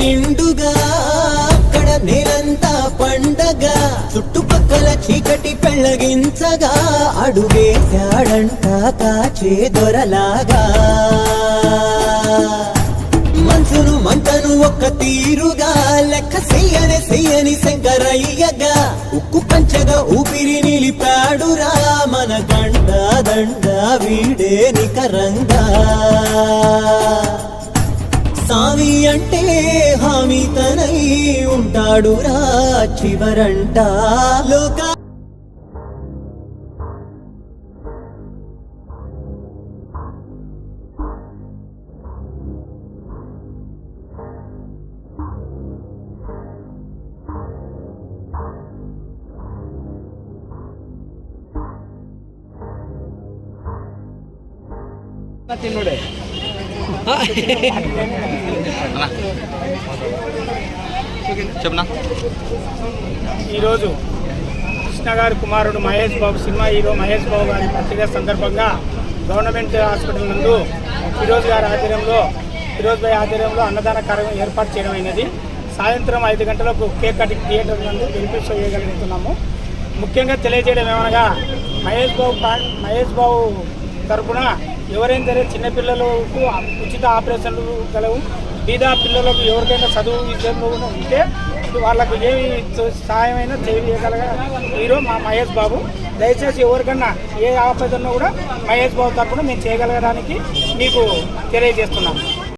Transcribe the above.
నిండుగా అక్కడ నేలంతా పండగ చుట్టుపక్కల చీకటి పెళ్ళగించగా అడుగేశాడంట కాచే దొరలాగా మనసును మంటను ఒక్క తీరుగా లెక్క చెయ్యని శంకరయ్యగా ఉక్కు పంచగా ఊపిరి నిలిపాడురా మన గండ దండ వీడే నికరంగా సామి అంటే హామీ తనై ఉంటాడురా చివరంట లోక తిన్నుడే చెప్పనా. ఈరోజు కృష్ణ గారి కుమారుడు మహేష్ బాబు సినిమా హీరో మహేష్ బాబు గారి బర్త్డే సందర్భంగా గవర్నమెంట్ హాస్పిటల్ నందు ఫిరోజ్ భాయ్ ఆధ్వర్యంలో అన్నదాన కార్యక్రమం ఏర్పాటు చేయడం అయినది. సాయంత్రం 5 గంటలకు కేక్ కటింగ్ థియేటర్ నందు వెలిపి షో చేయగలుగుతున్నాము. ముఖ్యంగా తెలియజేయడం ఏమనగా మహేష్ బాబు తరఫున ఎవరైనా సరే చిన్నపిల్లలకు ఉచిత ఆపరేషన్లు గలవు. బీదా పిల్లలకు ఎవరికైనా చదువు విషయంలో ఉంటే వాళ్ళకు ఏమి సహాయమైనా చేయగలగ హీరో మా మహేష్ బాబు. దయచేసి ఎవరికన్నా ఏ ఆపద ఉన్నా కూడా మహేష్ బాబు తరఫున మేము చేయగలగడానికి మీకు తెలియజేస్తున్నాం.